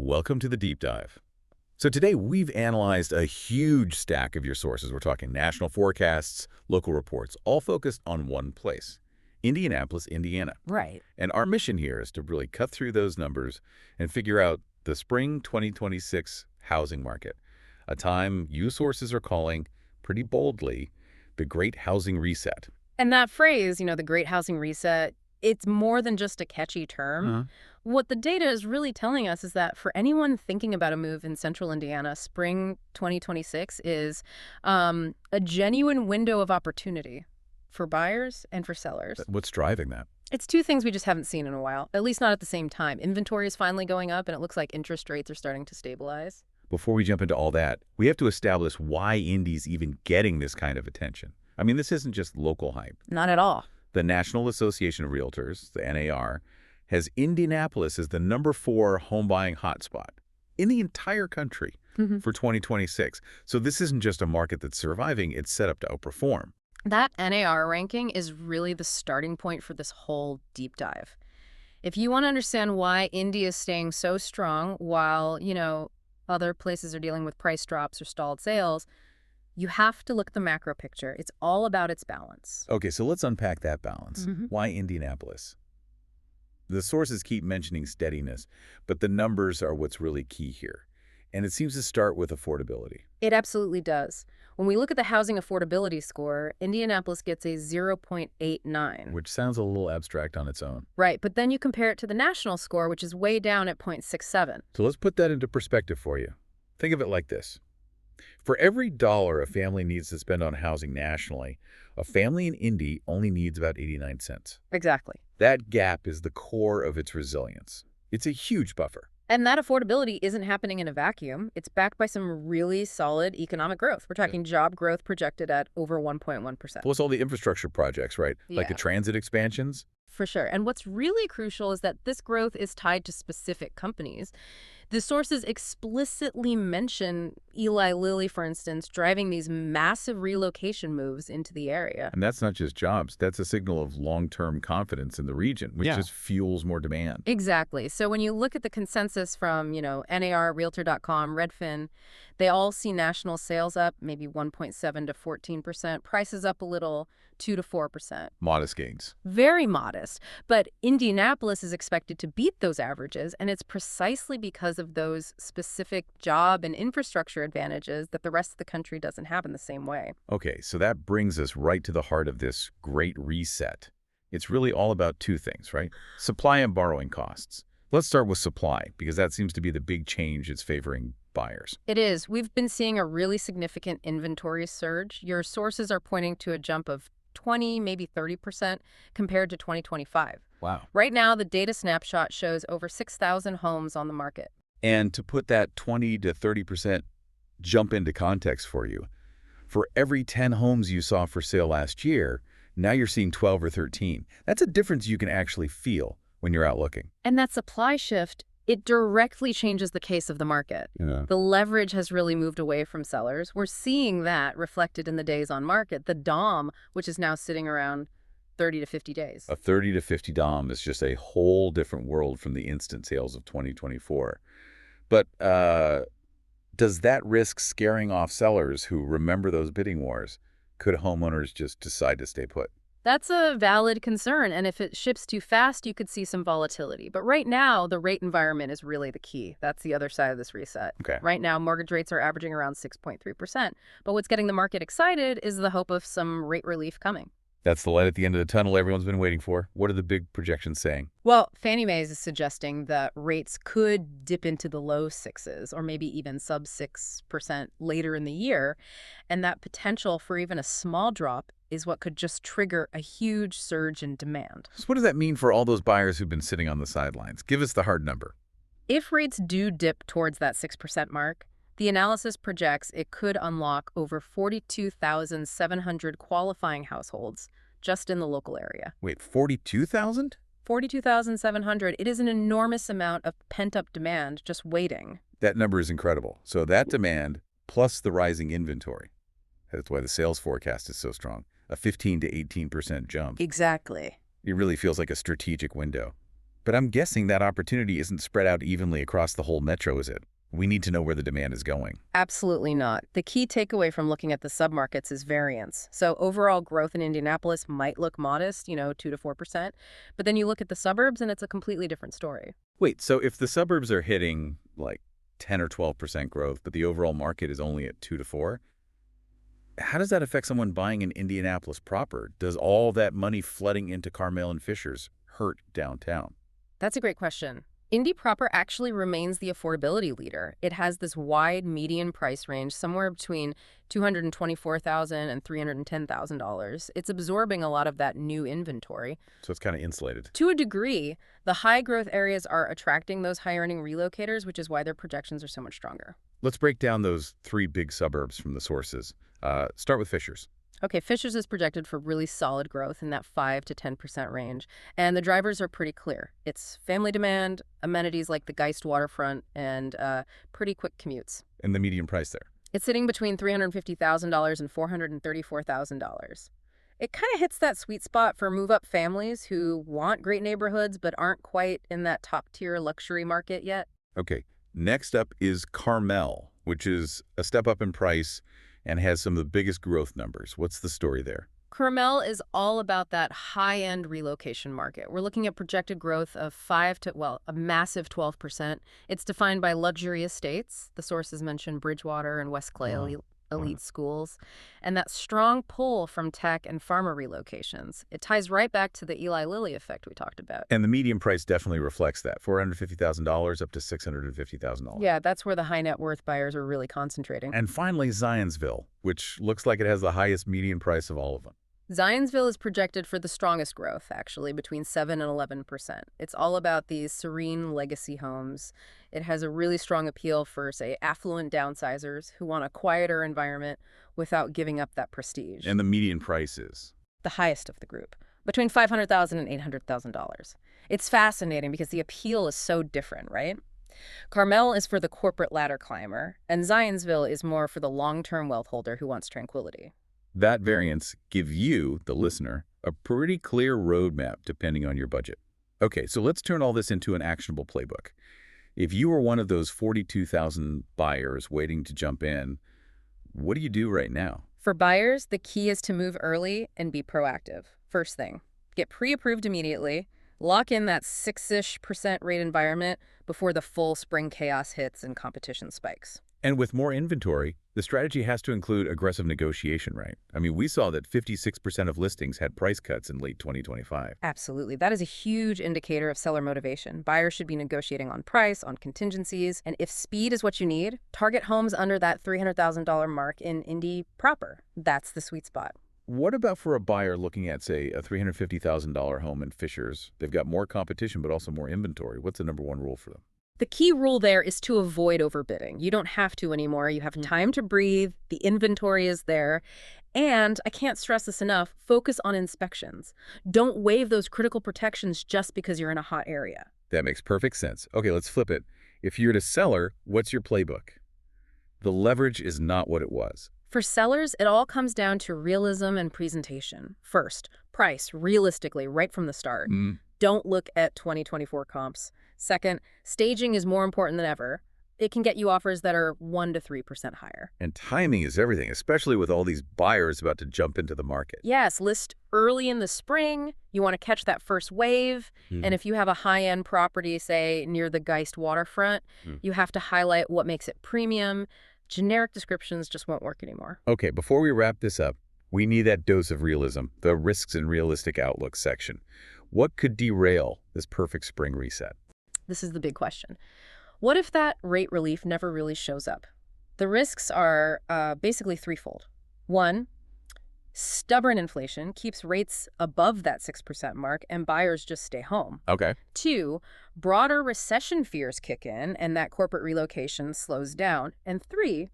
Welcome to the deep dive. So today we've analyzed a huge stack of your sources. We're talking national forecasts, local reports, all focused on one place, Indianapolis, Indiana. Right. And our mission here is to really cut through those numbers and figure out the spring 2026 housing market, a time you sources are calling, pretty boldly, the Great Housing Reset. And that phrase, the Great Housing Reset, it's more than just a catchy term. What the data is really telling us is that for anyone thinking about a move in central Indiana, spring 2026 is a genuine window of opportunity for buyers and for sellers. What's driving that? It's two things we just haven't seen in a while, at least not at the same time. Inventory is finally going up, and it looks like interest rates are starting to stabilize. Before we jump into all that, we have to establish why Indy's even getting this kind of attention. I mean, this isn't just local hype. Not at all. The National Association of Realtors, the NAR, has Indianapolis as the #4 home buying hotspot in the entire country for 2026. So this isn't just a market that's surviving, it's set up to outperform. That NAR ranking is really the starting point for this whole deep dive. If you want to understand why Indy is staying so strong while, other places are dealing with price drops or stalled sales, you have to look at the macro picture. It's all about its balance. Okay, so let's unpack that balance. Why Indianapolis? The sources keep mentioning steadiness, but the numbers are what's really key here. And it seems to start with affordability. It absolutely does. When we look at the housing affordability score, Indianapolis gets a 0.89. Which sounds a little abstract on its own. Right, but then you compare it to the national score, which is way down at 0.67. So let's put that into perspective for you. Think of it like this. For every dollar a family needs to spend on housing nationally, a family in Indy only needs about 89 cents. Exactly. That gap is the core of its resilience. It's a huge buffer. And that affordability isn't happening in a vacuum. It's backed by some really solid economic growth. We're talking job growth projected at over 1.1%. Plus all the infrastructure projects, right? Like the transit expansions. For sure. And what's really crucial is that this growth is tied to specific companies. The sources explicitly mention Eli Lilly, for instance, driving these massive relocation moves into the area. And that's not just jobs. That's a signal of long-term confidence in the region, which just fuels more demand. Exactly. So when you look at the consensus from, NAR, Realtor.com, Redfin, they all see national sales up maybe 1.7 to 14%, prices up a little, 2 to 4%. Modest gains. Very modest. But Indianapolis is expected to beat those averages, and it's precisely because of those specific job and infrastructure advantages that the rest of the country doesn't have in the same way. Okay, so that brings us right to the heart of this great reset. It's really all about two things, right? Supply and borrowing costs. Let's start with supply, because that seems to be the big change it's favoring buyers. It is. We've been seeing a really significant inventory surge. Your sources are pointing to a jump of 20, maybe 30% compared to 2025. Wow. Right now, the data snapshot shows over 6,000 homes on the market. And to put that 20 to 30% jump into context for you, for every 10 homes you saw for sale last year, now you're seeing 12 or 13. That's a difference you can actually feel when you're out looking. And that supply shift, it directly changes the case of the market. The leverage has really moved away from sellers. We're seeing that reflected in the days on market, the DOM, which is now sitting around 30 to 50 days. A 30 to 50 DOM is just a whole different world from the instant sales of 2024. But does that risk scaring off sellers who remember those bidding wars? Could homeowners just decide to stay put? That's a valid concern, and if it ships too fast, you could see some volatility. But right now, the rate environment is really the key. That's the other side of this reset. Okay. Right now, mortgage rates are averaging around 6.3%. But what's getting the market excited is the hope of some rate relief coming. That's the light at the end of the tunnel everyone's been waiting for. What are the big projections saying? Well, Fannie Mae is suggesting that rates could dip into the low sixes or maybe even sub 6% later in the year. And that potential for even a small drop is what could just trigger a huge surge in demand. So what does that mean for all those buyers who've been sitting on the sidelines? Give us the hard number. If rates do dip towards that 6% mark, the analysis projects it could unlock over 42,700 qualifying households just in the local area. Wait, 42,000? 42,700. It is an enormous amount of pent-up demand just waiting. That number is incredible. So that demand plus the rising inventory. That's why the sales forecast is so strong. A 15 to 18% jump. Exactly. It really feels like a strategic window. But I'm guessing that opportunity isn't spread out evenly across the whole metro, is it? We need to know where the demand is going. Absolutely not. The key takeaway from looking at the submarkets is variance. So overall growth in Indianapolis might look modest, 2 to 4%, but then you look at the suburbs and it's a completely different story. Wait, so if the suburbs are hitting like 10 or 12% growth, but the overall market is only at 2 to 4, how does that affect someone buying in Indianapolis proper? Does all that money flooding into Carmel and Fishers hurt downtown? That's a great question. Indy proper actually remains the affordability leader. It has this wide median price range, somewhere between $224,000 and $310,000. It's absorbing a lot of that new inventory. So it's kind of insulated. To a degree, the high-growth areas are attracting those high-earning relocators, which is why their projections are so much stronger. Let's break down those 3 big suburbs from the sources. Start with Fishers. Okay, Fishers is projected for really solid growth in that 5 to 10% range, and the drivers are pretty clear. It's family demand, amenities like the Geist waterfront, and pretty quick commutes. And the median price there? It's sitting between $350,000 and $434,000. It kind of hits that sweet spot for move-up families who want great neighborhoods but aren't quite in that top-tier luxury market yet. Okay, next up is Carmel, which is a step up in price and has some of the biggest growth numbers. What's the story there? Carmel is all about that high-end relocation market. We're looking at projected growth of a massive 12%. It's defined by luxury estates. The sources mention Bridgewater and West Clay elite schools, and that strong pull from tech and pharma relocations. It ties right back to the Eli Lilly effect we talked about. And the median price definitely reflects that, $450,000 up to $650,000. Yeah, that's where the high net worth buyers are really concentrating. And finally, Zionsville, which looks like it has the highest median price of all of them. Zionsville is projected for the strongest growth, actually, between 7 and 11%. It's all about these serene legacy homes. It has a really strong appeal for, say, affluent downsizers who want a quieter environment without giving up that prestige. And the median price is? The highest of the group, between $500,000 and $800,000. It's fascinating because the appeal is so different, right? Carmel is for the corporate ladder climber, and Zionsville is more for the long-term wealth holder who wants tranquility. That variance gives you, the listener, a pretty clear roadmap depending on your budget. Okay, so let's turn all this into an actionable playbook. If you were one of those 42,000 buyers waiting to jump in, what do you do right now? For buyers, the key is to move early and be proactive. First thing, get pre-approved immediately, lock in that 6-ish% rate environment before the full spring chaos hits and competition spikes. And with more inventory, the strategy has to include aggressive negotiation, right? I mean, we saw that 56% of listings had price cuts in late 2025. Absolutely. That is a huge indicator of seller motivation. Buyers should be negotiating on price, on contingencies, and if speed is what you need, target homes under that $300,000 mark in Indy proper. That's the sweet spot. What about for a buyer looking at, say, a $350,000 home in Fishers? They've got more competition, but also more inventory. What's the number one rule for them? The key rule there is to avoid overbidding. You don't have to anymore. You have time to breathe. The inventory is there. And I can't stress this enough, focus on inspections. Don't waive those critical protections just because you're in a hot area. That makes perfect sense. Okay, let's flip it. If you're a seller, what's your playbook? The leverage is not what it was. For sellers, it all comes down to realism and presentation. First, price, realistically, right from the start. Don't look at 2024 comps. Second, staging is more important than ever. It can get you offers that are 1 to 3% higher. And timing is everything, especially with all these buyers about to jump into the market. Yes, list early in the spring. You want to catch that first wave. And if you have a high-end property, say, near the Geist waterfront, you have to highlight what makes it premium. Generic descriptions just won't work anymore. Okay, before we wrap this up, we need that dose of realism, the risks and realistic outlook section. What could derail this perfect spring reset? This is the big question. What if that rate relief never really shows up? The risks are basically threefold. One, stubborn inflation keeps rates above that 6% mark and buyers just stay home. Okay. Two, broader recession fears kick in and that corporate relocation slows down. And three,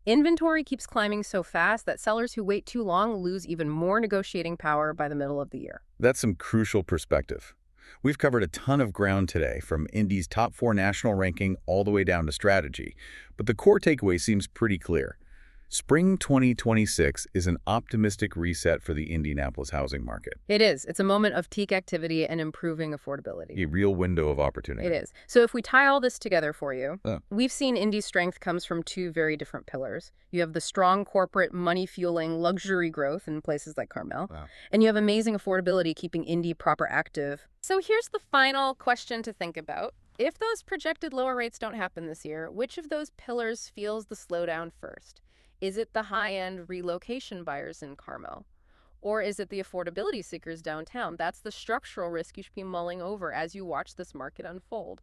inventory keeps climbing so fast that sellers who wait too long lose even more negotiating power by the middle of the year. That's some crucial perspective. We've covered a ton of ground today, from Indy's top 4 national ranking all the way down to strategy. But the core takeaway seems pretty clear. Spring 2026 is an optimistic reset for the Indianapolis housing market, It is. It's a moment of peak activity and improving affordability. a real window of opportunity. It is. So if we tie all this together for you, Oh. we've seen Indy's strength comes from two very different pillars. You have the strong corporate money-fueling luxury growth in places like Carmel, Wow. and you have amazing affordability keeping Indy proper active. So here's the final question to think about. If those projected lower rates don't happen this year, which of those pillars feels the slowdown first? Is it the high-end relocation buyers in Carmel? Or is it the affordability seekers downtown? That's the structural risk you should be mulling over as you watch this market unfold.